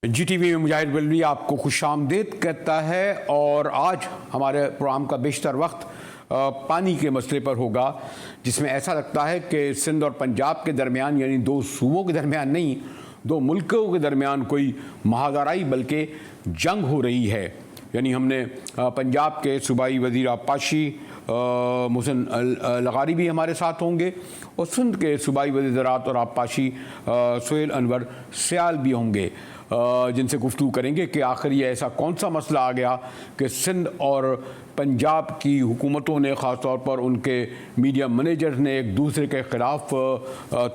GTV में मुजाहिद बलवी आपको खुशामदीद कहता है। और आज हमारे प्रोग्राम का बेशतर वक्त पानी के मसले पर होगा, जिसमें ऐसा लगता है कि सिंध और पंजाब के दरमियान, यानी दो सूबों के दरमियान नहीं, दो मुल्कों के दरमियान कोई महादाराई बल्कि जंग हो रही है। यानी हमने पंजाब के सूबाई वज़ीर आबपाशी मोहसिन लगारी भी हमारे साथ होंगे और सिंध के सूबाई वज़ीर ज़राअत और आबपाशी सुहेल अनवर सियाल भी होंगे, जिनसे गुफ्तगू करेंगे कि आखिर ये ऐसा कौन सा मसला आ गया कि सिंध और पंजाब की हुकूमतों ने, ख़ास तौर पर उनके मीडिया मैनेजर्स ने एक दूसरे के ख़िलाफ़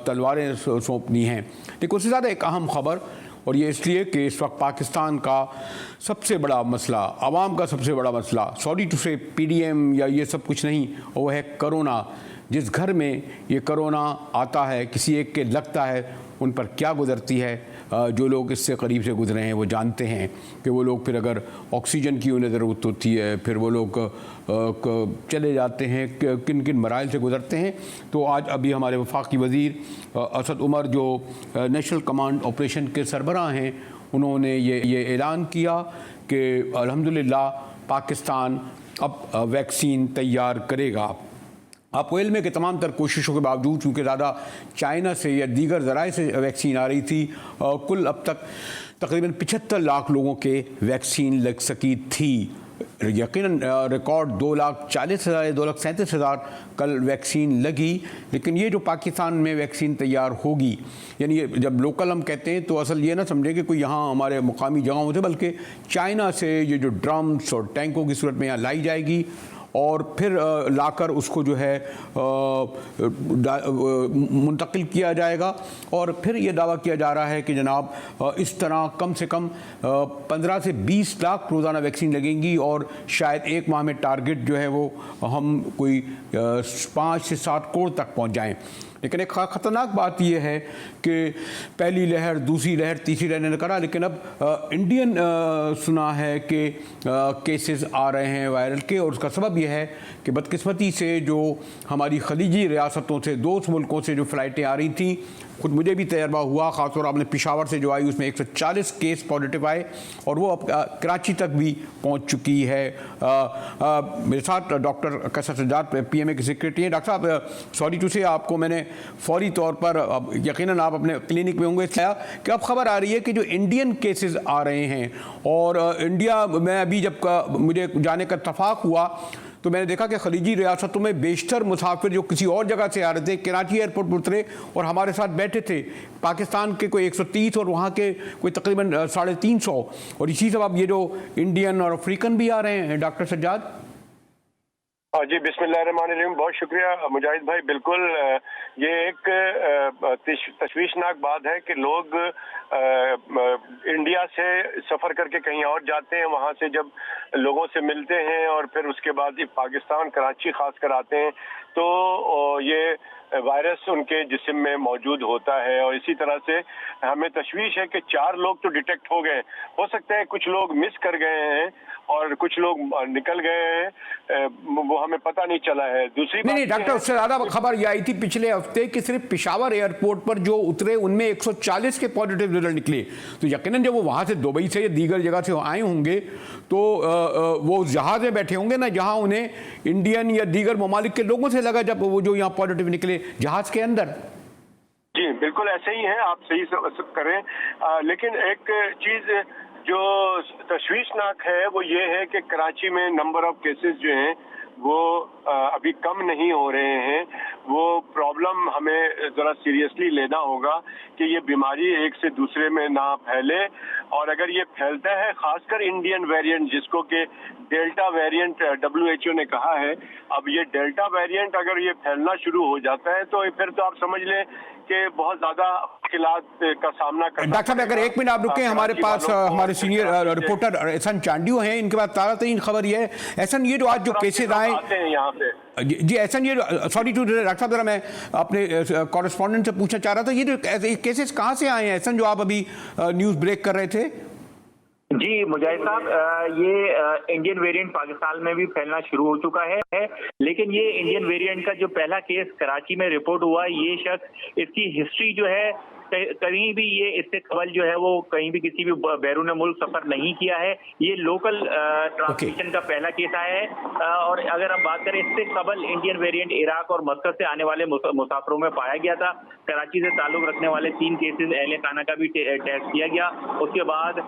तलवारें सौंपनी हैं। लेकिन उससे ज़्यादा एक अहम ख़बर, और ये इसलिए कि इस वक्त पाकिस्तान का सबसे बड़ा मसला, आवाम का सबसे बड़ा मसला, सॉरी टू से PDM या ये सब कुछ नहीं, वो है कोरोना। जिस घर में ये कोरोना आता है, किसी एक के लगता है, उन पर क्या गुजरती है। जो लोग इससे करीब से गुजरे हैं वो जानते हैं कि वो लोग फिर अगर ऑक्सीजन की उन्हें ज़रूरत होती है, फिर वो लोग चले जाते हैं, किन किन मराइल से गुजरते हैं। तो आज अभी हमारे वफाकी वज़ीर असद उमर, जो नेशनल कमांड ऑपरेशन के सरबराह हैं, उन्होंने ये ऐलान किया कि अल्हम्दुलिल्लाह पाकिस्तान अब वैक्सीन तैयार करेगा। आपको इल्म है कि तमाम तर कोशिशों के बावजूद, चूँकि ज़्यादा चाइना से या दीगर ज़राए से वैक्सीन आ रही थी, कुल अब तक तकरीबन 75 लाख लोगों के वैक्सीन लग सकी थी। यकीनन रिकॉर्ड 2,40,000 2,37,000 कल वैक्सीन लगी। लेकिन ये जो पाकिस्तान में वैक्सीन तैयार होगी, यानी ये जब लोकल हम कहते हैं तो असल ये ना समझें कि कोई यहाँ हमारे मुकामी जगहों से, बल्कि चाइना से ये जो ड्रम्स और टैंकों की सूरत में यहाँ लाई जाएगी और फिर लाकर उसको जो है मुंतकिल किया जाएगा। और फिर ये दावा किया जा रहा है कि जनाब इस तरह कम से कम 15 से 20 लाख रोज़ाना वैक्सीन लगेंगी और शायद एक माह में टारगेट जो है वो हम कोई 5 से 7 करोड़ तक पहुंच जाएं। लेकिन एक ख़तरनाक बात यह है कि पहली लहर, दूसरी लहर, तीसरी लहर ने करा, लेकिन अब इंडियन सुना है कि केसेस आ रहे हैं वायरल के। और उसका सबब यह है कि बदकिस्मती से जो हमारी खलीजी रियासतों से, दोस्त मुल्कों से जो फ़्लाइटें आ रही थी, खुद मुझे भी तजर्बा हुआ, ख़ासतौर आपने पेशावर से जो आई उसमें 140 केस पॉजिटिव आए और वो अब कराची तक भी पहुंच चुकी है। मेरे साथ डॉक्टर कैसर सज्जाद PMA के सेक्रेटरी हैं। डॉक्टर साहब, सॉरी टू से आपको मैंने फौरी तौर पर, यकीनन आप अपने क्लिनिक में होंगे, कि अब खबर आ रही है कि जो इंडियन केसेस आ रहे हैं और इंडिया में अभी जब मुझे जाने का इत्तफाक हुआ तो मैंने देखा कि खलीजी रियासतों में बेशतर मुसाफिर जो किसी और जगह से आ रहे थे, कराची एयरपोर्ट पर उतरे और हमारे साथ बैठे थे। पाकिस्तान के कोई 130 और वहाँ के कोई तकरीबन 350। और इसी सब अब ये जो इंडियन और अफ्रीकन भी आ रहे हैं। डॉक्टर सज्जाद जी, बिस्मिल्लाहिर्रहमानिर्रहीम। बहुत शुक्रिया मुजाहिद भाई। बिल्कुल ये एक तशवीशनाक बात है कि लोग इंडिया से सफ़र करके कहीं और जाते हैं, वहाँ से जब लोगों से मिलते हैं और फिर उसके बाद पाकिस्तान कराची खास कर आते हैं तो ये वायरस उनके जिस्म में मौजूद होता है। और इसी तरह से हमें तशवीश है कि 4 लोग तो डिटेक्ट हो गए, हो सकता है कुछ लोग मिस कर गए हैं और कुछ लोग निकल गए हैं, वो हमें पता नहीं चला है। दूसरी नहीं डॉक्टर, उससे ज़्यादा खबर ये आई थी पिछले हफ्ते कि सिर्फ पेशावर एयरपोर्ट पर जो उतरे उनमें 140 के पॉजिटिव रिजल्ट निकले। तो यकीनन जब वो वहाँ से दुबई से या दीगर जगह से आए होंगे तो वो जहाज़ में बैठे होंगे ना, जहाँ उन्हें इंडियन या दीगर ममालिक के लोगों से लगा, जब वो जो यहाँ पॉजिटिव निकले जहाज़ के अंदर। जी बिल्कुल ऐसे ही है, आप सही करें। लेकिन एक चीज़ जो तशवीशनाक है वो ये है कि कराची में नंबर ऑफ केसेस जो हैं वो अभी कम नहीं हो रहे हैं। वो प्रॉब्लम हमें ज़रा सीरियसली लेना होगा कि ये बीमारी एक से दूसरे में ना फैले। और अगर ये फैलता है, खासकर इंडियन वेरिएंट जिसको कि डेल्टा वेरिएंट WHO ने कहा है, अब ये डेल्टा वेरिएंट अगर ये फैलना शुरू हो जाता है तो फिर तो आप समझ लें कि बहुत ज़्यादा मुश्किलात का सामना करना। डॉक्टर साहब अगर 1 मिनट आप रुकें, हमारे पास हमारे सीनियर रिपोर्टर एहसन चांडियो हैं, इनके पास ताज़ा तरीन खबर ये है। एहसन, ये जो आज जो केसेज आए यहाँ पे, जी एहसन, ये सॉरी टू डॉक्टर साहब, जरा मैं अपने कॉरेस्पॉन्डेंट से पूछना चाह रहा था, ये जो केसेस कहाँ से आए हैं एहसन, जो आप अभी न्यूज़ ब्रेक कर रहे थे? जी मुजाहिद साहब, ये इंडियन वेरिएंट पाकिस्तान में भी फैलना शुरू हो चुका है, लेकिन ये इंडियन वेरिएंट का जो पहला केस कराची में रिपोर्ट हुआ, ये शख्स, इसकी हिस्ट्री जो है कहीं भी ये इससे कबल जो है वो कहीं भी किसी भी बैरून मुल्क सफर नहीं किया है। ये लोकल ट्रांसमिशन का पहला केस आया है। और अगर हम बात करें, इससे कबल इंडियन वेरिएंट इराक और मस्कत से आने वाले मुसाफिरों में पाया गया था। कराची से ताल्लुक रखने वाले 3 केसेस अहले खाना का भी टेस्ट किया गया। उसके बाद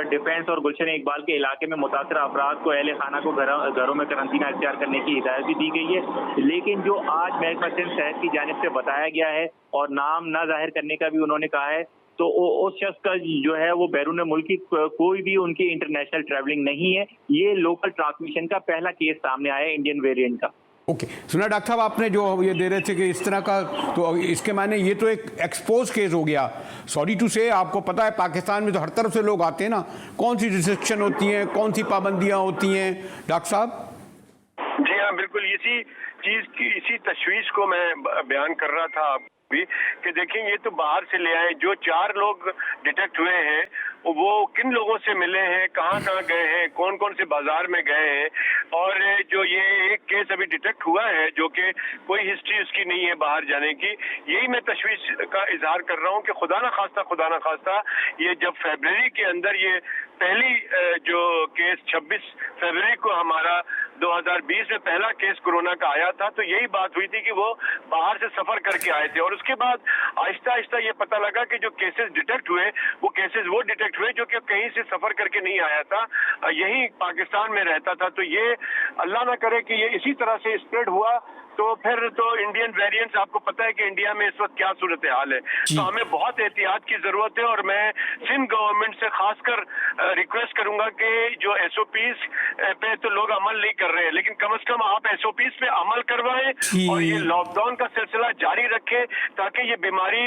डिफेंस और गुलशन इकबाल के इलाके में मुतासर अफराद को अहले खाना को घरों में करंतना इख्तियार करने की हिदायत भी दी गई है। लेकिन जो आज महकमा सिंध सेहत की जानिब से बताया गया है और नाम ना जाहिर करने का भी उन्होंने कहा है, तो उस शख्स का जो है वो बैरून मुल्क की कोई भी उनकी इंटरनेशनल ट्रैवलिंग नहीं है। ये लोकल ट्रांसमिशन का पहला केस सामने आया है इंडियन वेरिएंट का। ओके, सुना डॉक्टर साहब आपने जो ये दे रहे थे कि इस तरह का, तो इसके माने ये तो एक एक्सपोज केस हो गया। सॉरी टू से, आपको पता है पाकिस्तान में तो हर तरफ से लोग आते हैं ना, कौन सी रिस्ट्रिक्शन होती हैं, कौन सी पाबंदियां होती हैं डॉक्टर साहब? जी हाँ, बिल्कुल इसी चीज की, इसी तशवीश को मैं बयान कर रहा था भी कि देखें, ये तो बाहर से ले आए। जो 4 लोग डिटेक्ट हुए हैं वो किन लोगों से मिले हैं, कहाँ कहाँ गए हैं, कौन कौन से बाजार में गए हैं। और जो ये एक केस अभी डिटेक्ट हुआ है जो कि कोई हिस्ट्री उसकी नहीं है बाहर जाने की, यही मैं तशवीश का इजहार कर रहा हूँ कि खुदा ना खास्ता ये जब फरवरी के अंदर ये पहली जो केस 26 फरवरी को हमारा 2020 में पहला केस कोरोना का आया था, तो यही बात हुई थी कि वो बाहर से सफर करके आए थे। और उसके बाद आहिस्ता आहिस्ता ये पता लगा कि जो केसेस डिटेक्ट हुए वो डिटेक्ट हुए जो कि कहीं से सफर करके नहीं आया था, यही पाकिस्तान में रहता था। तो ये अल्लाह ना करे कि ये इसी तरह से स्प्रेड हुआ, तो फिर तो इंडियन वेरिएंट्स, आपको पता है कि इंडिया में इस वक्त क्या सूरत हाल है, तो हमें बहुत एहतियात की जरूरत है। और मैं सिंध गवर्नमेंट से खासकर रिक्वेस्ट करूंगा कि जो SOPs पे तो लोग अमल नहीं कर रहे हैं, लेकिन कम से कम आप SOPs पे अमल करवाएं और ये लॉकडाउन का सिलसिला जारी रखें ताकि ये बीमारी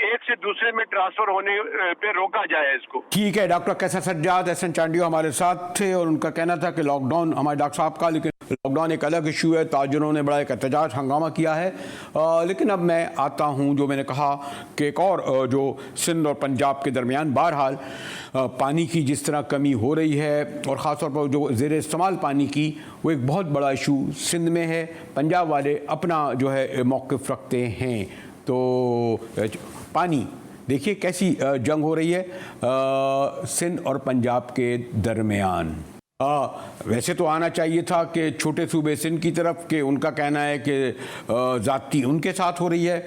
एक से दूसरे में ट्रांसफर होने पे रोका जाए इसको। ठीक है, डॉक्टर कैसर सज्जाद एहसन चांडियो हमारे साथ थे और उनका कहना था कि लॉकडाउन हमारे डॉक्टर साहब का, लेकिन लॉकडाउन एक अलग इशू है। ताजिरों ने बड़ा एक एहतजाज हंगामा किया है। लेकिन अब मैं आता हूँ, जो मैंने कहा कि एक और जो सिंध और पंजाब के दरमियान बहरहाल पानी की जिस तरह कमी हो रही है और ख़ासतौर पर जो ज़ेर इस्तेमाल पानी की, वो एक बहुत बड़ा इशू सिंध में है। पंजाब वाले अपना जो है मौक़िफ़ रखते हैं। तो पानी देखिए कैसी जंग हो रही है सिंध और पंजाब के दरमियान। वैसे तो आना चाहिए था कि छोटे सूबे सिंध की तरफ, के उनका कहना है कि ज़ाती उनके साथ हो रही है,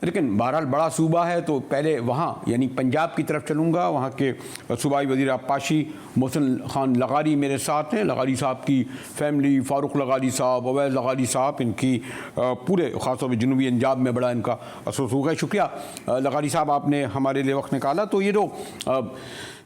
लेकिन बहरहाल बड़ा सूबा है तो पहले वहाँ यानी पंजाब की तरफ चलूँगा। वहाँ के सूबाई वज़ीर आबपाशी मोहसिन खान लगारी मेरे साथ हैं। लगारी साहब की फैमिली, फ़ारूक लगारी साहब, अवैध लगारी साहब, इनकी पूरे ख़ासतौर पर जनूबी पंजाब में बड़ा इनका असर है। शुक्रिया लगारी साहब, आपने हमारे लिए वक्त निकाला। तो ये जो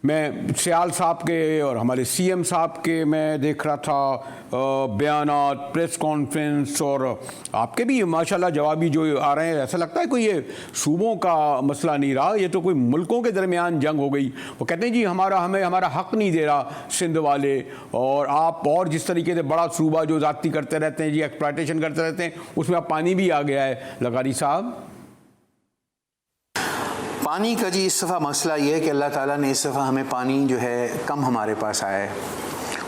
मैं सियाल साहब के और हमारे CM साहब के मैं देख रहा था बयानात, प्रेस कॉन्फ्रेंस, और आपके भी माशाल्लाह जवाबी जो आ रहे हैं, ऐसा लगता है कोई ये सूबों का मसला नहीं रहा, ये तो कोई मुल्कों के दरमियान जंग हो गई। वो कहते हैं जी हमें हमारा हक़ नहीं दे रहा सिंध वाले, और आप और जिस तरीके से बड़ा सूबा जो ज़ाती करते रहते हैं जी, एक्सप्लॉयटेशन करते रहते हैं, उसमें अब पानी भी आ गया है। लगारी साहब, पानी का जी इस दफ़ा मसला ये है कि अल्लाह ताला ने इस दफ़ा हमें पानी जो है कम हमारे पास आया है,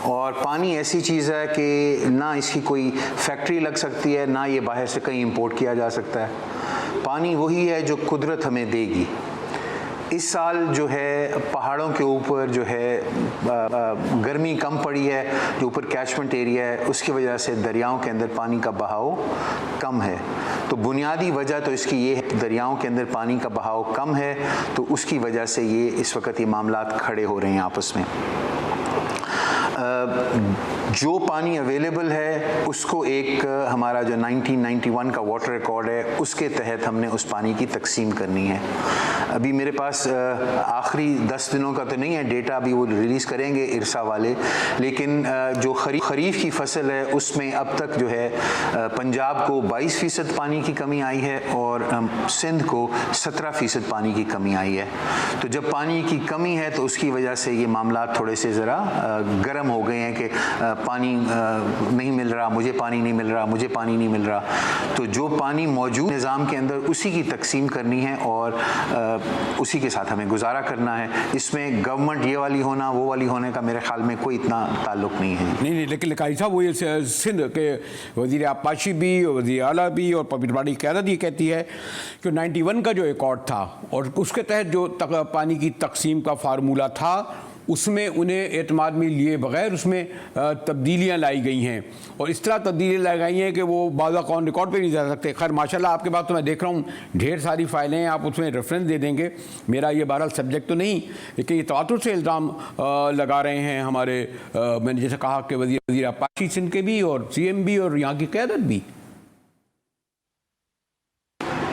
और पानी ऐसी चीज़ है कि ना इसकी कोई फैक्ट्री लग सकती है, ना ये बाहर से कहीं इंपोर्ट किया जा सकता है। पानी वही है जो कुदरत हमें देगी। इस साल जो है पहाड़ों के ऊपर जो है गर्मी कम पड़ी है, जो ऊपर कैचमेंट एरिया है, उसकी वजह से दरियाओं के अंदर पानी का बहाव कम है। तो बुनियादी वजह तो इसकी ये है, दरियाओं के अंदर पानी का बहाव कम है, तो उसकी वजह से ये इस वक्त ये मामलात खड़े हो रहे हैं आपस में। जो पानी अवेलेबल है उसको एक हमारा जो 1991 का वाटर रिकॉर्ड है उसके तहत हमने उस पानी की तकसीम करनी है। अभी मेरे पास आखिरी 10 दिनों का तो नहीं है डेटा, अभी वो रिलीज़ करेंगे इरसा वाले, लेकिन जो खरीफ की फसल है उसमें अब तक जो है पंजाब को 22% पानी की कमी आई है और सिंध को 17% पानी की कमी आई है। तो जब पानी की कमी है तो उसकी वजह से ये मामला थोड़े से ज़रा गर्म हो गए हैं कि पानी नहीं मिल रहा, मुझे पानी नहीं मिल रहा, मुझे पानी नहीं मिल रहा। तो जो पानी मौजूद निज़ाम के अंदर उसी की तकसीम करनी है और उसी के साथ हमें गुजारा करना है। इसमें गवर्नमेंट ये वाली होना वो वाली होने का मेरे ख्याल में कोई इतना ताल्लुक नहीं है। नहीं, लेकिन कारी साहब वो ये सिंध के वज़ीर आबपाशी भी, वज़ीर आला भी और पब्लिक पार्टी की क़यादत ये कहती है कि 91 का जो एकॉर्ड था और उसके तहत जो पानी की तकसीम का फार्मूला था उसमें उन्हें एतमाद में लिए बगैर उसमें तब्दीलियां लाई गई हैं और इस तरह तब्दीलियां लाई गई हैं कि वो बाज़ा कौन रिकॉर्ड पे नहीं जा सकते। खैर माशाल्लाह आपके बात तो मैं देख रहा हूँ ढेर सारी फाइलें हैं, आप उसमें रेफरेंस दे देंगे। मेरा ये बहरहाल सब्जेक्ट तो नहीं, लेकिन ये तवातुर से इल्ज़ाम लगा रहे हैं हमारे मैंने जैसे कहा कि वज़ीर आबपाशी सिंध के भी और CM भी और यहाँ की क़यादत भी।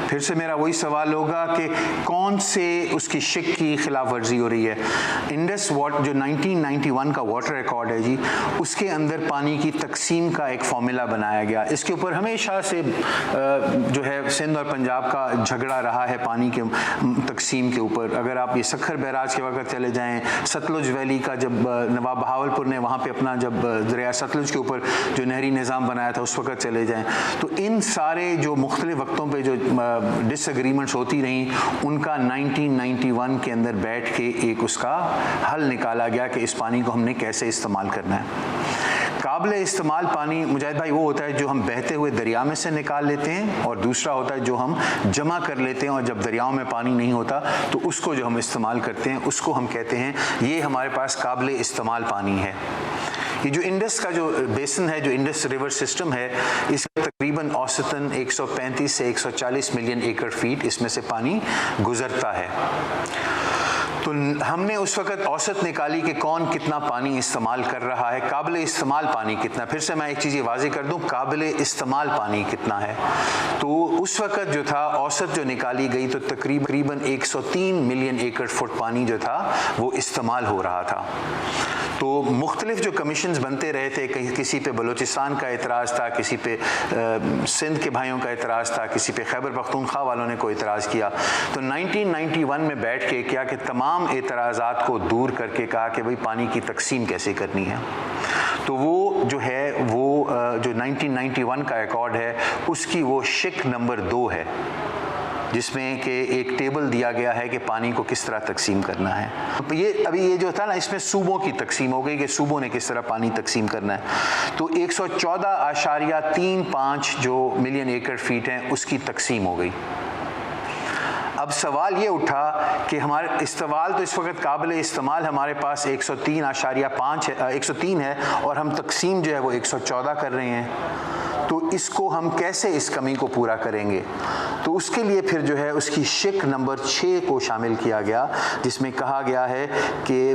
फिर से मेरा वही सवाल होगा कि कौन से उसकी शिक की खिलाफ वर्जी हो रही है। इंडस वाटर जो 1991 का वाटर रिकॉर्ड है जी, उसके अंदर पानी की तकसीम का एक फार्मूला बनाया गया। इसके ऊपर हमेशा से जो है सिंध और पंजाब का झगड़ा रहा है पानी के तकसीम के ऊपर। अगर आप ये सखर बैराज के वक्त चले जाएँ, सतलुज वैली का जब नवाब बहावलपुर ने वहाँ पर अपना जब दरिया सतलुज के ऊपर जो नहरी निज़ाम बनाया था उस वक्त चले जाएँ, तो इन सारे जो मुख्तलिफ वक्तों पर जो डिसएग्रीमेंट्स होती रहीं, उनका 1991 के अंदर बैठ के एक उसका हल निकाला गया कि इस पानी को हमने कैसे इस्तेमाल करना है। काबिल इस्तेमाल पानी मुजाहिद भाई वो होता है जो हम बहते हुए दरिया में से निकाल लेते हैं और दूसरा होता है जो हम जमा कर लेते हैं और जब दरियाओं में पानी नहीं होता तो उसको जो हम इस्तेमाल करते हैं उसको हम कहते हैं ये हमारे पास काबिल इस्तेमाल पानी है। ये जो इंडस का जो बेसन है, जो इंडस रिवर सिस्टम है, इसका तकरीबन औसतन 135 से 140 मिलियन एकड़ फीट इसमें से पानी गुजरता है। तो हमने उस वक्त औसत निकाली कि कौन कितना पानी इस्तेमाल कर रहा है, काबिल इस्तेमाल पानी कितना। फिर से मैं एक चीज़ ये वाज़ेह कर दूं, काबिल इस्तेमाल पानी कितना है। तो उस वक्त जो था औसत जो निकाली गई तो तकरीबन 103 मिलियन एकड़ फुट पानी जो था वो इस्तेमाल हो रहा था। तो मुख्तलिफ जो कमीशंस बनते रहे थे, किसी पे बलूचिस्तान का एतराज़ था, किसी पे सिंध के भाइयों का एतराज़ था, किसी पे खैबर पख्तूनख्वा वालों ने कोई एतराज़ किया। तो 1991 में बैठ के क्या कि तमाम एतराज़ात को दूर करके कहा कि भाई पानी की तकसीम कैसे करनी है। तो वो जो है वो जो 1991 का रिकॉर्ड है उसकी वो शिक नंबर 2 है, जिसमें कि एक टेबल दिया गया है कि पानी को किस तरह तकसीम करना है। तो ये अभी ये जो था ना, इसमें सूबों की तकसीम हो गई कि सूबों ने किस तरह पानी तकसीम करना है। तो 114.35 जो मिलियन एकड़ फीट हैं उसकी तकसीम हो गई। अब सवाल ये उठा कि हमारे इस्तेमाल तो इस वक्त काबिल इस्तेमाल हमारे पास 103.5 है, 103 है और हम तकसीम जो है वो 114 कर रहे हैं। तो इसको हम कैसे इस कमी को पूरा करेंगे? तो उसके लिए फिर जो है उसकी शिक नंबर 6 को शामिल किया गया, जिसमें कहा गया है कि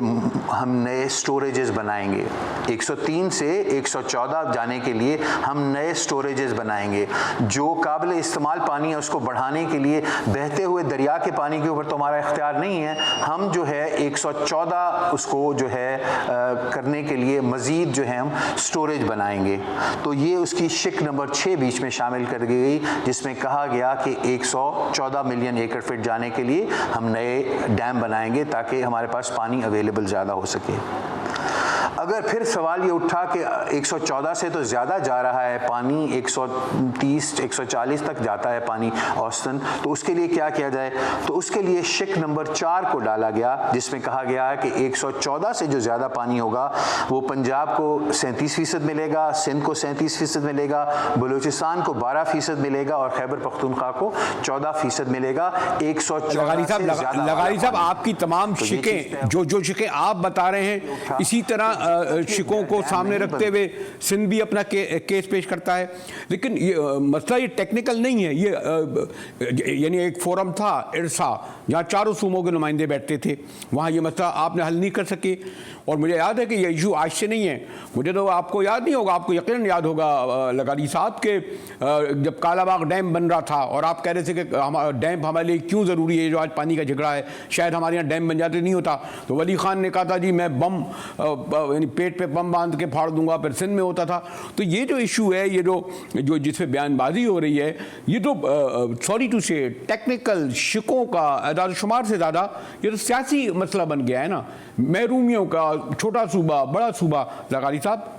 हम नए स्टोरेजेस बनाएंगे। 103 से 114 जाने के लिए हम नए स्टोरेजेस बनाएंगे। जो काबिल इस्तेमाल पानी है उसको बढ़ाने के लिए बहते हुए दरिया के पानी के ऊपर तो हमारा इख्तियार नहीं है। हम जो है 114 उसको जो है करने के लिए मज़ीद जो है हम स्टोरेज बनाएंगे। तो ये उसकी शिक नंबर 6 बीच में शामिल कर दी गई, जिसमें कहा गया कि 114 मिलियन एकड़ फीट जाने के लिए हम नए डैम बनाएंगे ताकि हमारे पास पानी अवेलेबल ज़्यादा हो सके। अगर फिर सवाल ये उठा कि 114 से तो ज़्यादा जा रहा है पानी, 130 140 तक जाता है पानी औसतन, तो उसके लिए क्या किया जाए? तो उसके लिए शिक नंबर 4 को डाला गया, जिसमें कहा गया है कि 114 से जो ज़्यादा पानी होगा वो पंजाब को 37% मिलेगा, सिंध को 37% मिलेगा, बलूचिस्तान को 12% मिलेगा और खैबर पख्तूनख्वा को 14% मिलेगा। 114 लगारी साहब आपकी तमाम शिकें जो शिकें आप बता रहे हैं, इसी तरह शिकों को सामने रखते हुए सिंध भी अपना केस पेश करता है। लेकिन ये मसला ये टेक्निकल नहीं है, ये यानी एक फोरम था इरसा जहाँ चारों सूबों के नुमाइंदे बैठते थे, वहाँ ये मसला आपने हल नहीं कर सके। और मुझे याद है कि ये इशू आज से नहीं है, मुझे तो आपको याद नहीं होगा, आपको यकीनन याद होगा लगारी साहब के जब कालाबाग डैम बन रहा था और आप कह रहे थे कि डैम हमारे लिए क्यों ज़रूरी है, जो आज पानी का झगड़ा है, शायद हमारे यहाँ डैम बन जाते नहीं होता। तो वली खान ने कहा था जी मैं बम यानी पेट पे बम बांध के फाड़ दूंगा, फिर सिंध में होता था। तो ये जो इशू है, ये जो जिसपे बयानबाजी हो रही है, ये तो सॉरी टू से टेक्निकल शिकों का एदाद शुमार से ज़्यादा ये तो सियासी मसला बन गया है ना, महरूमियों का, छोटा सूबा बड़ा सूबा। लगारी साहब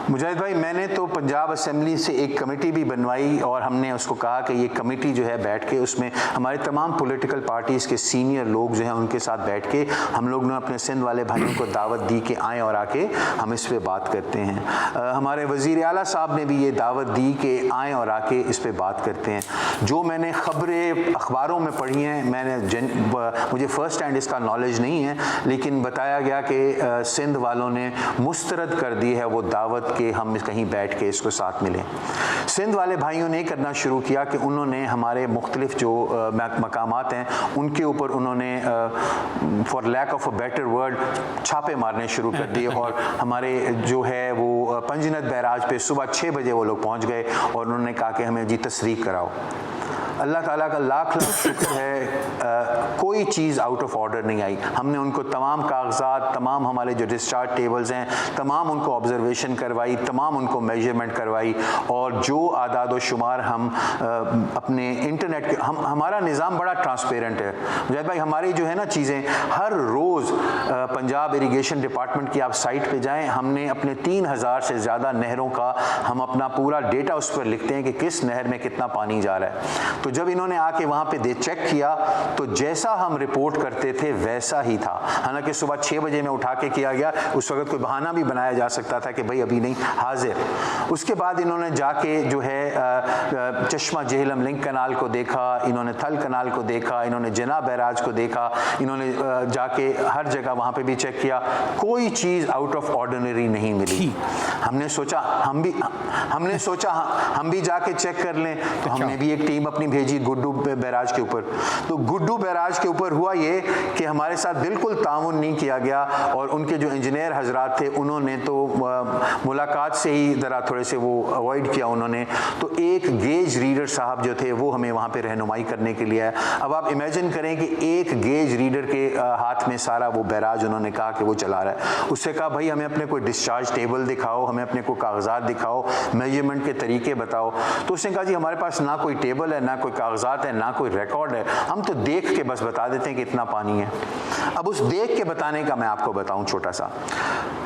मुजाहिद भाई, मैंने तो पंजाब असेंबली से एक कमेटी भी बनवाई और हमने उसको कहा कि ये कमेटी जो है बैठ के उसमें हमारे तमाम पॉलिटिकल पार्टीज़ के सीनियर लोग जो हैं उनके साथ बैठ के हम लोग ने अपने सिंध वाले भाइयों को दावत दी कि आएँ और आके हम इस पे बात करते हैं। हमारे वज़ीर आला साहब ने भी ये दावत दी कि आएँ और आके इस पे बात करते हैं। जो मैंने ख़बरें अखबारों में पढ़ी हैं, मुझे फ़र्स्ट हैंड इसका नॉलेज नहीं है, लेकिन बताया गया कि सिंध वालों ने मुस्तरद कर दी है वो दावत कि हम कहीं बैठ के इसको साथ मिलें। सिंध वाले भाइयों ने करना शुरू किया कि उन्होंने हमारे मुख्तलिफ जो मकामात हैं उनके ऊपर उन्होंने for lack of a better word छापे मारने शुरू कर दिए और हमारे जो है वो पंजनद बैराज पे सुबह 6 बजे वो लोग पहुंच गए और उन्होंने कहा कि हमें जी तस्रीक कराओ। अल्लाह ताला का लाख लाख शुक्र है, कोई चीज़ आउट ऑफ ऑर्डर नहीं आई। हमने उनको तमाम कागजात, तमाम हमारे जो डिस्चार्ज टेबल्स हैं, तमाम उनको ऑब्जर्वेशन करवाई, तमाम उनको मेजरमेंट करवाई और जो आदाद व शुमार हम अपने इंटरनेट के हमारा निज़ाम बड़ा ट्रांसपेरेंट है मुजाहिद भाई। हमारी जो है ना चीज़ें हर रोज़ पंजाब इरिगेशन डिपार्टमेंट की आप साइट पे जाएं, हमने अपने 3000 से ज़्यादा नहरों का हम अपना पूरा डेटा उस पर लिखते हैं कि किस नहर में कितना पानी जा रहा है। तो जब इन्होंने आके वहाँ पे चेक किया तो जैसा हम रिपोर्ट करते थे वैसा ही था। हालांकि सुबह 6 बजे में उठा के किया गया, उस वक्त कोई बहाना भी बनाया जा सकता था कि भाई अभी नहीं हाजिर। उसके बाद इन्होंने जाके जो है चश्मा जेहलम लिंक कनाल को देखा, इन्होंने थल कनाल को देखा, इन्होंने जना बैराज को देखा, इन्होंने जाके हर जगह वहाँ पे भी चेक किया, कोई चीज़ आउट ऑफ ऑर्डिनरी नहीं मिली। हमने सोचा हम भी जाके चेक कर लें, तो हमने भी एक टीम अपनी भेजी गुड्डू बैराज के ऊपर। तो गुड्डू बैराज के ऊपर हुआ ये कि हमारे साथ बिल्कुल ताउन नहीं किया गया और उनके जो इंजीनियर हजरात थे उन्होंने तो मुलाकात से ही ज़रा थोड़े से वो अवॉइड किया उन्होंने। तो एक गेज रीडर साहब जो थे वो हमें वहाँ पे रहनुमाई करने के लिए आए। अब आप इमेजिन करें कि एक गेज रीडर के हाथ में सारा वो बैराज उन्होंने कहा कि वो चला रहा है। उससे कहा भाई हमें अपने कोई डिस्चार्ज टेबल दिखाओ, हमें अपने कोई कागजात दिखाओ, मेजरमेंट के तरीके बताओ। तो उसने कहा जी हमारे पास ना कोई टेबल है, ना कोई कागजात है, ना कोई रिकॉर्ड है, हम तो देख के बस बता देते हैं कि इतना पानी है। अब उस देख के बताने का मैं आपको बताऊं छोटा सा,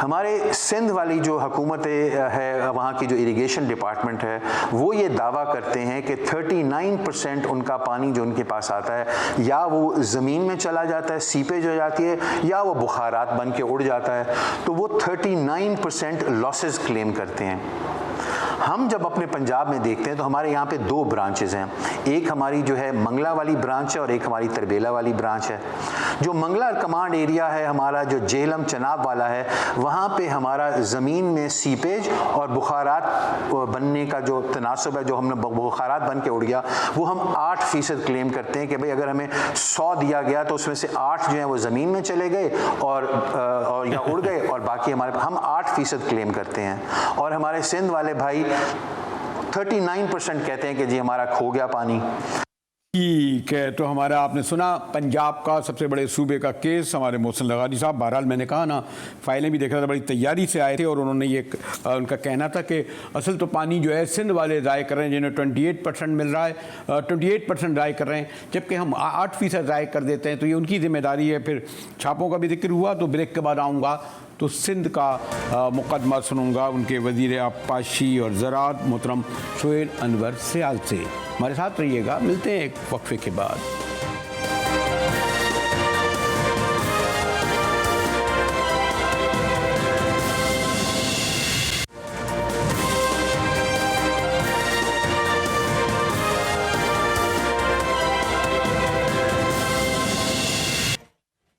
हमारे सिंध वाली जो हुकूमत है, वहाँ की जो इरिगेशन डिपार्टमेंट है, वो ये दावा करते हैं कि 39% उनका पानी जो उनके पास आता है या वो ज़मीन में चला जाता है, सीपेज हो जाती है, या वो बुखारात बन के उड़ जाता है। तो वो 39% लॉसेस क्लेम करते हैं। हम जब अपने पंजाब में देखते हैं तो हमारे यहाँ पे 2 ब्रांचेस हैं, एक हमारी जो है मंगला वाली ब्रांच है और एक हमारी तरबेला वाली ब्रांच है। जो मंगला कमांड एरिया है हमारा, जो जेहलम चनाब वाला है, वहाँ पे हमारा ज़मीन में सीपेज और बुखारात बनने का जो तनासब है, जो हमने बुखारात बन के उड़ गया, वो हम 8% क्लेम करते हैं कि भाई अगर हमें 100 दिया गया तो उसमें से 8 जो है वो ज़मीन में चले गए और या उड़ गए, और बाकी हम 8% क्लेम करते हैं। और हमारे सिंध वाले भाई 39% कहते हैं कि जी हमारा खो गया पानी। ठीक है, तो हमारा आपने सुना पंजाब का सबसे बड़े सूबे का केस, हमारे मोहसिन लगारी साहब। बहरहाल मैंने कहा ना, फाइलें भी देख रहा था, बड़ी तैयारी से आए थे और उन्होंने ये उनका कहना था कि असल तो पानी जो है सिंध वाले ज़ाय कर रहे हैं, जिन्हें 28% मिल रहा है, 28% ज़ाय कर रहे हैं, जबकि हम 8% ज़ाय कर देते हैं। तो ये उनकी जिम्मेदारी है। फिर छापों का भी जिक्र हुआ, तो ब्रेक के बाद आऊँगा तो सिंध का मुकदमा सुनूंगा उनके वज़ीर आबपाशी और ज़राअत मोहतरम सोहेल अनवर सियाल से। हमारे साथ रहिएगा, मिलते हैं एक वक्फे के बाद।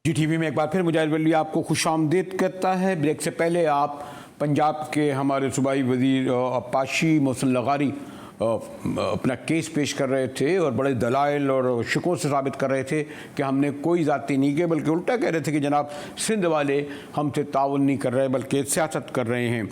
GTV में एक बार फिर मुजाहिद वली आपको खुशामदीद करता है। ब्रेक से पहले आप पंजाब के हमारे सूबाई वज़ीर आबपाशी मोहसिन लगारी अपना केस पेश कर रहे थे और बड़े दलाइल और शिकों से साबित कर रहे थे कि हमने कोई ज़ाती नहीं किया, बल्कि उल्टा कह रहे थे कि जनाब सिंध वाले हमसे ताउन नहीं कर रहे बल्कि सियासत कर रहे हैं।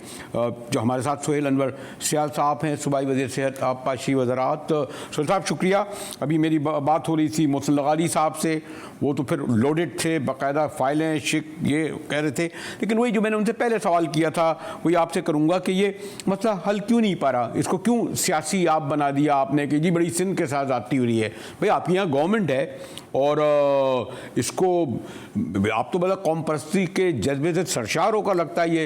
जो हमारे साथ सोहेल अनवर सियाल साहब हैं, सूबाई वज़ीर सेहत आबपाशी वज़रात। सोहेल साहब शुक्रिया। अभी मेरी बात हो रही थी मोहसिन लगारी साहब से, वो तो फिर लोडेड थे, बाकायदा फाइलें शिक ये कह रहे थे, लेकिन वही जो मैंने उनसे पहले सवाल किया था वही आपसे करूँगा कि ये मसला हल क्यों नहीं पा रहा, इसको क्यों सियासी ही आप बना दिया आपने कि जी बड़ी सिंध के साथ जाती हो रही है। भाई आपके यहाँ गवर्नमेंट है और इसको आप तो बड़ा कौम परस्ती के जज्बे से सरशार होकर लगता है ये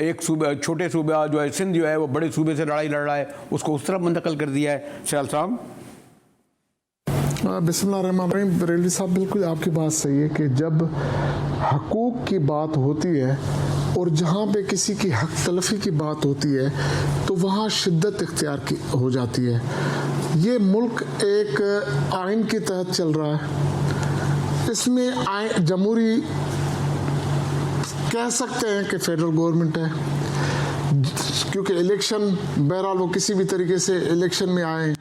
एक सूबे, छोटे सूबे जो है सिंध जो है वो बड़े सूबे से लड़ाई लड़ रहा है, उसको उस तरफ मुंतकिल कर दिया है। सयाल साहब। बिस्मिल्लाहिर्रहमानिर्रहीम। बरेलवी साहब, बिल्कुल आपकी बात सही है कि जब हकूक़ की बात होती है और जहाँ पे किसी की हक तलफ़ी की बात होती है तो वहाँ शिद्दत इख्तियार की हो जाती है। ये मुल्क एक आइन के तहत चल रहा है, इसमें जमहूरी कह सकते हैं कि फेडरल गवर्नमेंट है, क्योंकि इलेक्शन बहरहाल वो किसी भी तरीके से इलेक्शन में आए,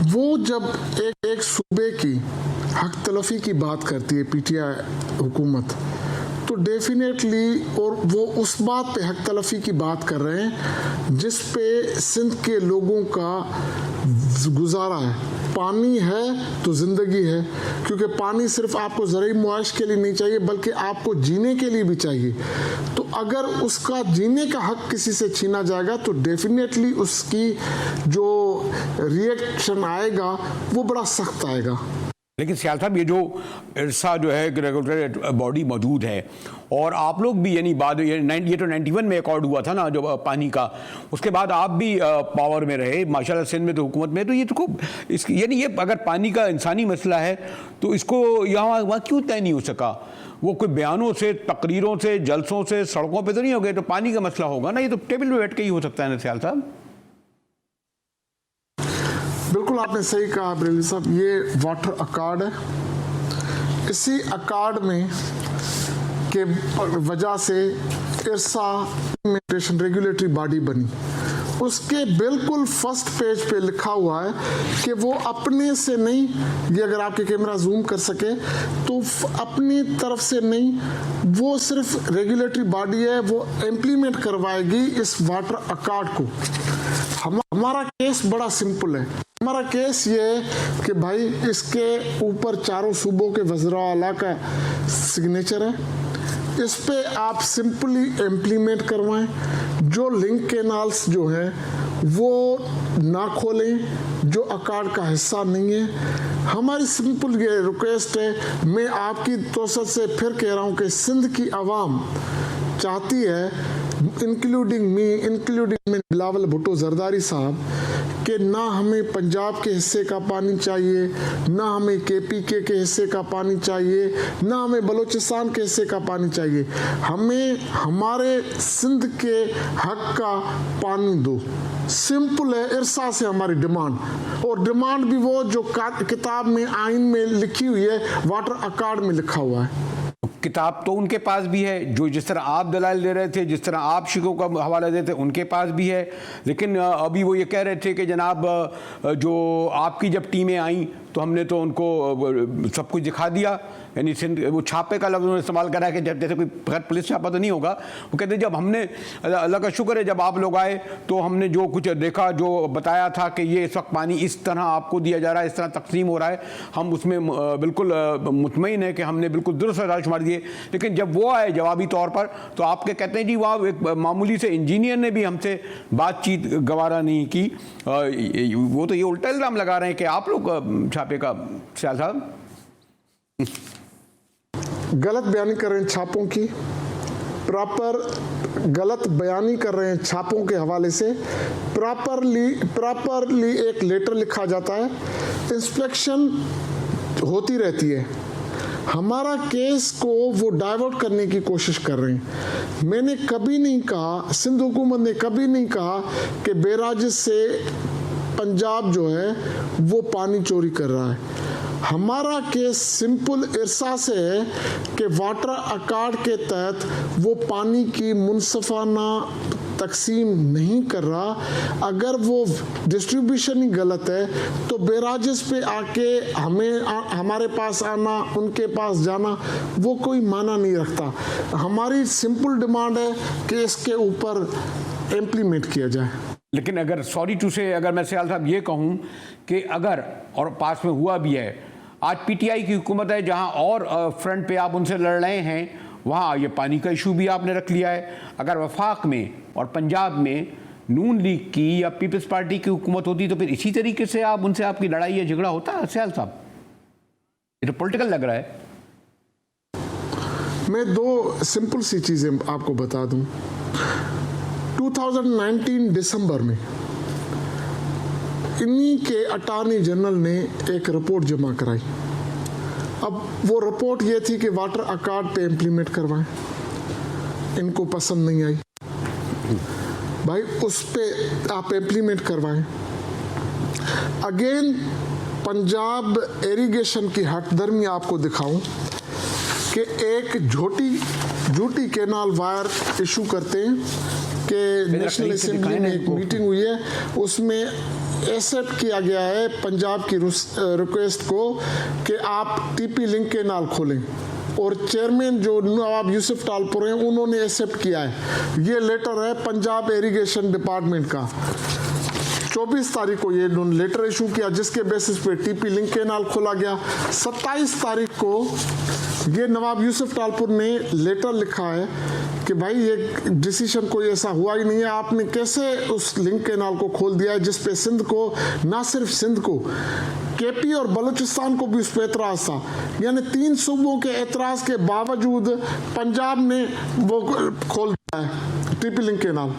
वो जब एक सूबे की हक तलफ़ी की बात करती है पीटीआई हुकूमत, तो डेफिनेटली और वो उस बात पे हक तलफ़ी की बात कर रहे हैं जिस पे सिंध के लोगों का गुजारा है। पानी है तो ज़िंदगी है, क्योंकि पानी सिर्फ आपको ज़रूरी मुआश के लिए नहीं चाहिए बल्कि आपको जीने के लिए भी चाहिए। तो अगर उसका जीने का हक किसी से छीना जाएगा तो डेफिनेटली उसकी जो रिएक्शन आएगा वो बड़ा सख्त आएगा। लेकिन सियाल साहब, ये जो इरसा जो है रेगुलेटरी बॉडी मौजूद है और आप लोग भी यानी बाद ये तो 91 में अकॉर्ड हुआ था ना जो पानी का, उसके बाद आप भी पावर में रहे माशाल्लाह सिंध में तो हुकूमत में, तो ये तो इसकी यानी ये अगर पानी का इंसानी मसला है तो इसको यहाँ वहाँ क्यों तय नहीं हो सका? वो कोई बयानों से, तकरीरों से, जलसों से, सड़कों पर तो नहीं हो गए, तो पानी का मसला होगा ना, ये तो टेबल पर बैठ के ही हो सकता है ना सियाल साहब। बिल्कुल आपने सही कहा बरेलवी साहब, ये वाटर अकॉर्ड है। इसी अकॉर्ड में के वजह से इरसा रेगुलेटरी बॉडी बनी। उसके बिल्कुल फर्स्ट पेज पे लिखा हुआ है कि वो अपने से नहीं, ये अगर आपके कैमरा जूम कर सके तो अपनी तरफ से नहीं, वो सिर्फ रेगुलेटरी बॉडी है, वो इम्प्लीमेंट करवाएगी इस वाटर अकॉर्ड को। हमारा केस बड़ा सिंपल है। हमारा केस ये है कि भाई इसके ऊपर चारों सूबों के वज़रा आला का सिग्नेचर है, इस पे आप सिंपली इम्प्लीमेंट करवाएं। जो लिंक कैनाल्स जो हैं वो ना खोलें जो अकॉर्ड का हिस्सा नहीं है। हमारी सिंपल ये रिक्वेस्ट है, मैं आपकी तोसत से फिर कह रहा हूँ कि सिंध की आवाम चाहती है, including me, including Bilawal Bhutto Zardari साहब, कि ना हमें पंजाब के हिस्से का पानी चाहिए, ना हमें केपीके के हिस्से का पानी चाहिए, ना हमें बलूचिस्तान के हिस्से का पानी चाहिए। हमें हमारे सिंध के हक का पानी दो। सिंपल है, इरसा से हमारी डिमांड, और डिमांड भी वो जो किताब में, आइन में लिखी हुई है, वाटर अकॉर्ड में लिखा हुआ है। किताब तो उनके पास भी है, जो जिस तरह आप दलाल दे रहे थे, जिस तरह आप शिकों का हवाला देते उनके पास भी है। लेकिन अभी वो ये कह रहे थे कि जनाब जो आपकी जब टीमें आई तो हमने तो उनको सब कुछ दिखा दिया, यानी वो छापे का लफ्ज़ उन्होंने इस्तेमाल करा कि जब जैसे कोई पुलिस छापा तो नहीं होगा, वो कहते जब हमने, अल्लाह का शुक्र है, जब आप लोग आए तो हमने जो कुछ देखा, जो बताया था कि ये इस वक्त पानी इस तरह आपको दिया जा रहा है, इस तरह तकसीम हो रहा है, हम उसमें बिल्कुल मुतमईन है कि हमने बिल्कुल दुरुस्त शुमार दिए। लेकिन जब वो आए जवाबी तौर पर तो आपके कहते हैं जी वहाँ एक मामूली से इंजीनियर ने भी हमसे बातचीत गवारा नहीं की। वो तो ये उल्टा इल्ज़ाम लगा रहे हैं कि आप लोग छापे का। सियाल साहब गलत बयानी कर रहे हैं छापों की, प्रॉपर गलत बयानी कर रहे हैं छापों के हवाले से। प्रॉपरली एक लेटर लिखा जाता है, इंस्पेक्शन होती रहती है। हमारा केस को वो डाइवर्ट करने की कोशिश कर रहे हैं। मैंने कभी नहीं कहा, सिंध हुकूमत ने कभी नहीं कहा कि बेराजिस से पंजाब जो है वो पानी चोरी कर रहा है। हमारा केस सिंपल इरसा से है कि वाटर अकॉर्ड के तहत वो पानी की मुनसफाना तकसीम नहीं कर रहा। अगर वो डिस्ट्रीब्यूशन ही गलत है तो बेराजिस पे आके हमारे पास आना, उनके पास जाना, वो कोई माना नहीं रखता। हमारी सिंपल डिमांड है कि इसके ऊपर इम्प्लीमेंट किया जाए। लेकिन अगर सॉरी टू से, अगर मैं सियाल साहब ये कहूँ कि अगर, और पास में हुआ भी है, आज पीटीआई की हुकूमत है जहाँ और फ्रंट पे आप उनसे लड़ रहे हैं, वहाँ ये पानी का इशू भी आपने रख लिया है। अगर वफाक में और पंजाब में नून लीग की या पीपल्स पार्टी की हुकूमत होती तो फिर इसी तरीके से आप उनसे आपकी लड़ाई या झगड़ा होता है सयाल साहब? ये तो पॉलिटिकल लग रहा है। मैं दो सिंपल सी चीज़ें आपको बता दूं। 2019 दिसंबर में इन्हीं के अटॉर्नी जनरल ने एक रिपोर्ट जमा कराई। अब वो रिपोर्ट ये थी कि वाटर अकॉर्ड पे इम्प्लीमेंट करवाएं, इनको पसंद नहीं आई। भाई उस पे आप इम्प्लीमेंट करवाएं। अगेन पंजाब इरिगेशन की हटदर्मी आपको दिखाऊं कि एक झूठी कैनाल वायर इशू करते हैं कि नेशनल असेंबली में एक मीटिंग हुई है, उसमें एक्सेप्ट किया गया है पंजाब की रिक्वेस्ट को कि आप टीपी लिंक कैनाल खोलें, और चेयरमैन जो नवाब यूसुफ टालपुर हैं उन्होंने एक्सेप्ट किया है। ये लेटर है पंजाब इरिगेशन डिपार्टमेंट का। 24 तारीख को ये लेटर इशू किया जिसके बेसिस पे टीपी लिंक कैनाल खोला गया। 27 तारीख को ये नवाब यूसुफ टालपुर ने लेटर लिखा है कि भाई ये डिसीजन कोई ऐसा हुआ ही नहीं है, आपने कैसे उस लिंक कैनाल को खोल दिया है जिसपे सिंध को, ना सिर्फ सिंध को, केपी और बलूचिस्तान को भी उस पर एतराज था। यानी 3 सूबों के एतराज के बावजूद पंजाब ने वो खोल दिया है टीपी लिंक कैनाल।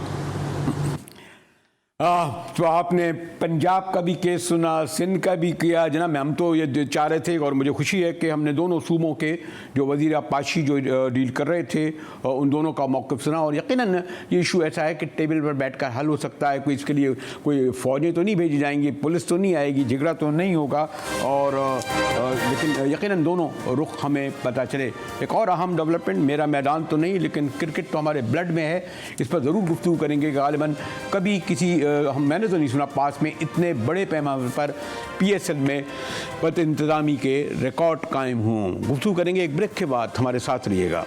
तो आपने पंजाब का भी केस सुना, सिंध का भी किया जनाब। हम तो ये चाह रहे थे और मुझे खुशी है कि हमने दोनों सूबों के जो वज़ीर पाशी जो डील कर रहे थे उन दोनों का मौक़िफ़ सुना, और यकीनन ये इशू ऐसा है कि टेबल पर बैठकर हल हो सकता है। कोई इसके लिए कोई फ़ौजें तो नहीं भेजी जाएंगी, पुलिस तो नहीं आएगी, झगड़ा तो नहीं होगा, और लेकिन यकीनन दोनों रुख हमें पता चले। एक और अहम डेवलपमेंट, मेरा मैदान तो नहीं लेकिन क्रिकेट तो हमारे ब्लड में है, इस पर ज़रूर गुफ्तगू करेंगे। गालिबन कभी किसी मैंने तो नहीं सुना पास में इतने बड़े पैमाने पर पीएसएल में बद इंतज़ामी के रिकॉर्ड कायम हों। गुफ्तगू करेंगे एक ब्रेक के बाद, हमारे साथ रहिएगा।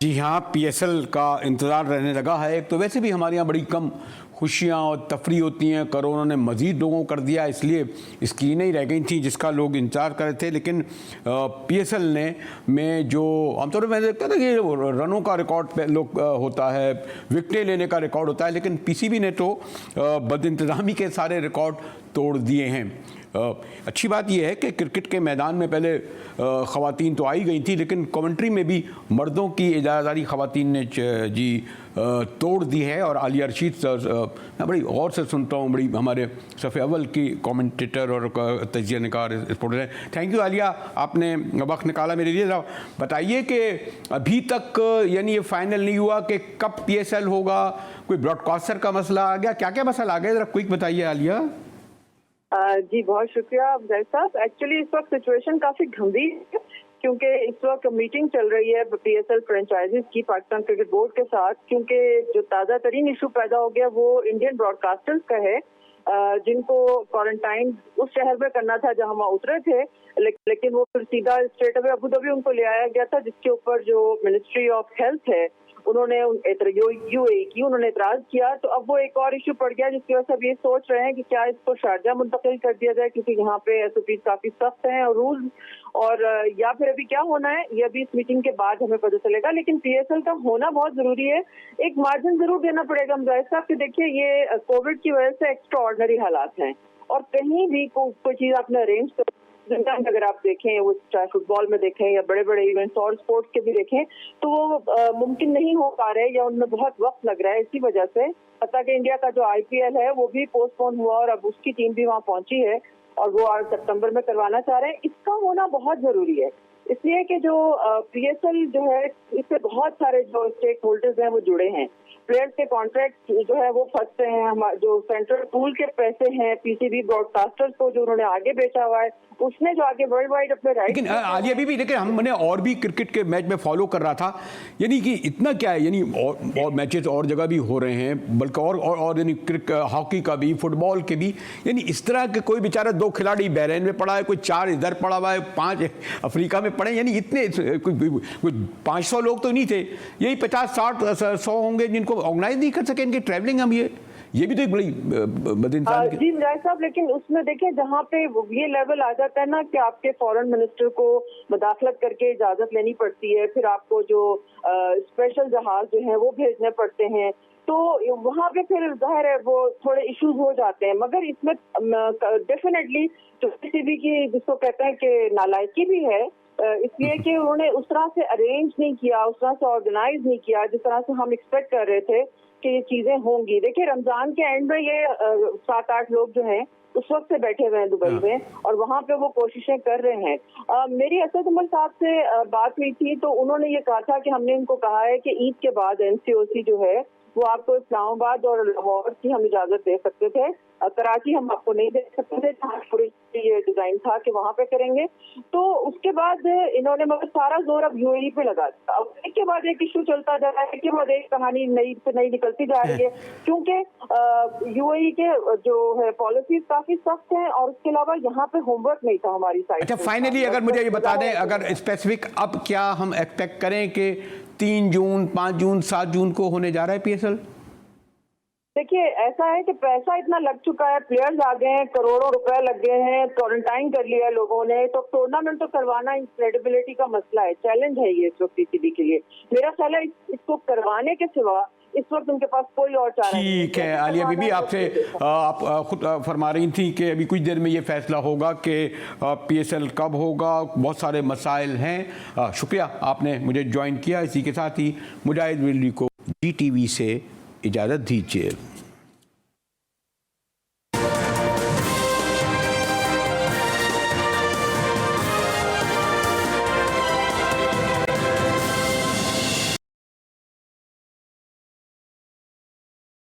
जी हाँ, पीएसएल का इंतज़ार रहने लगा है। एक तो वैसे भी हमारे यहाँ बड़ी कम खुशियाँ और तफरी होती हैं, कोरोना ने मज़ीद लोगों कर दिया, इसलिए इसकी नहीं रह गई थी जिसका लोग इंतज़ार कर रहे थे। लेकिन पीएसएल ने में जो आमतौर पर मैंने देखता था कि रनों का रिकॉर्ड लोग होता है, विकेटें लेने का रिकॉर्ड होता है, लेकिन पीसीबी ने तो बदइंतज़ामी के सारे रिकॉर्ड तोड़ दिए हैं। अच्छी बात यह है कि क्रिकेट के मैदान में पहले ख़वातीन तो आई गई थी, लेकिन कमेंट्री में भी मर्दों की इजाज़तदारी ख़वातीन ने जी तोड़ दी है। और आलिया रशीद मैं बड़ी गौर से सुनता हूँ, बड़ी हमारे सफ़े अव्वल की कमेंटेटर और तजिया निकार रिपोर्टर हैं। थैंक यू आलिया, आपने वक्त निकाला मेरे लिए। बताइए कि अभी तक यानी ये फाइनल नहीं हुआ कि कब पीएसएल होगा, कोई ब्रॉडकास्टर का मसला आ गया, क्या क्या मसला आ गया, ज़रा क्विक बताइए आलिया। जी बहुत शुक्रिया अफजल साहब। एक्चुअली इस वक्त सिचुएशन काफी गंभीर है क्योंकि इस वक्त मीटिंग चल रही है पीएसएल फ्रेंचाइजीज की पाकिस्तान क्रिकेट बोर्ड के साथ, क्योंकि जो ताज़ा तरीन इशू पैदा हो गया वो इंडियन ब्रॉडकास्टर्स का है, जिनको क्वारंटाइन उस शहर में करना था जहां वहाँ उतरे थे, लेकिन वो फिर सीधा स्ट्रेट अवे अबू धाबी उनको ले आया गया था, जिसके ऊपर जो मिनिस्ट्री ऑफ हेल्थ है उन्होंने यूएई की उन्होंने एतराज किया। तो अब वो एक और इशू पड़ गया जिसकी वजह से अब ये सोच रहे हैं कि क्या इसको शारजा मुंतकिल कर दिया जाए, क्योंकि यहाँ पे एसओपीज काफी सख्त हैं और रूल्स, और या फिर अभी क्या होना है ये अभी इस मीटिंग के बाद हमें पता चलेगा। लेकिन पीएसएल का होना बहुत जरूरी है। एक मार्जिन जरूर देना पड़ेगा मुजाहिद साहब कि देखिए ये कोविड की वजह से एक्स्ट्रा ऑर्डिनरी हालात हैं, और कहीं भी कोई चीज आपने अरेंज कर, अगर आप देखें वो चाहे फुटबॉल में देखें या बड़े बड़े इवेंट्स और स्पोर्ट्स के भी देखें, तो वो मुमकिन नहीं हो पा रहे या उनमें बहुत वक्त लग रहा है। इसी वजह से पता कि इंडिया का जो आईपीएल है वो भी पोस्टपोन हुआ और अब उसकी टीम भी वहाँ पहुंची है और वो आज सितंबर में करवाना चाह रहे हैं। इसका होना बहुत जरूरी है, इसलिए कि जो पीएसएल जो है इससे बहुत सारे जो स्टेक होल्डर्स हैं वो जुड़े हैं। प्लेयर्स के कॉन्ट्रैक्ट जो है वो फंसते हैं। जो सेंट्रल पूल के पैसे हैं पीसीबी ब्रॉडकास्टर्स को जो उन्होंने आगे बेचा हुआ है, उसने जो आगे वर्ल्ड वाइड अपने राइट। लेकिन आलिया बीबी, लेकिन हमने और भी क्रिकेट के मैच में फॉलो कर रहा था, यानी कि इतना क्या है, यानी और मैचेस और जगह भी हो रहे हैं, बल्कि और यानी हॉकी का भी, फुटबॉल के भी, यानी इस तरह के कोई बेचारा 2 खिलाड़ी बहरीन में पड़ा है, कोई 4 इधर पड़ा हुआ है, 5 अफ्रीका में पड़े, यानी इतने कोई 500 लोग तो नहीं थे, यही 50-60-100 होंगे जिनको ऑर्गेनाइज नहीं कर सके इनकी ट्रैवलिंग। हम ये भी तो एक बड़ी बदइंसानी जी मुजाहिद साहब, लेकिन उसमें देखिए जहाँ पे ये लेवल आ जाता है ना कि आपके फॉरेन मिनिस्टर को मुदाखलत करके इजाजत लेनी पड़ती है, फिर आपको जो स्पेशल जहाज जो है वो भेजने पड़ते हैं, तो वहाँ पे फिर जाहिर है वो थोड़े इश्यूज हो जाते हैं। मगर इसमें डेफिनेटली जो पीसीबी की जिसको कहते हैं कि नालायकी भी है, इसलिए कि उन्होंने उस तरह से अरेंज नहीं किया, उस तरह से ऑर्गेनाइज नहीं किया जिस तरह से हम एक्सपेक्ट कर रहे थे कि ये चीजें होंगी। देखिए रमजान के एंड में ये 7-8 लोग जो हैं उस वक्त से बैठे हुए हैं दुबई में, और वहाँ पे वो कोशिशें कर रहे हैं। मेरी असद उमर साहब से बात हुई थी, तो उन्होंने ये कहा था कि हमने इनको कहा है कि ईद के बाद एनसीओसी जो है वो आपको इस्लामाबाद और लाहौर की हम इजाजत दे सकते थे, कराची हम आपको नहीं दे सकते थे, जहाँ पूरी ये डिजाइन था कि वहाँ पे करेंगे। तो उसके बाद इन्होंने मगर सारा जोर अब यूएई पे लगा दिया। अब एक के बाद एक इशू चलता जा रहा है कि वो एक कहानी नई से नई निकलती जा रही है, क्योंकि यूएई के जो है पॉलिसीज काफी सख्त हैं, और उसके अलावा यहाँ पे होमवर्क नहीं था हमारी साइड। अच्छा, फाइनली अगर मुझे ये बता दें, अगर स्पेसिफिक अब क्या हम एक्सपेक्ट करें कि 3 जून, 5 जून, 7 जून को होने जा रहा है पीएसएल? देखिए ऐसा है कि पैसा इतना लग चुका है, प्लेयर्स आ गए हैं, करोड़ों रुपए लग गए हैं, क्वारंटाइन कर लिया है लोगों ने, तो टूर्नामेंट तो करवाना क्रेडिबिलिटी का मसला है, चैलेंज है ये इस वक्त पीसीबी के लिए। मेरा ख्याल है इसको करवाने के सिवा इस वक्त उनके पास कोई और चारा नहीं। ठीक है आलिया बीबी, आपसे आप खुद फरमा रही थी कि अभी कुछ देर में ये फैसला होगा कि पीएसएल कब होगा, बहुत सारे मसाइल हैं। शुक्रिया आपने मुझे ज्वाइन किया। इसी के साथ ही मुजाहिद विल्ली को GTV से इजाज़त दीजिए।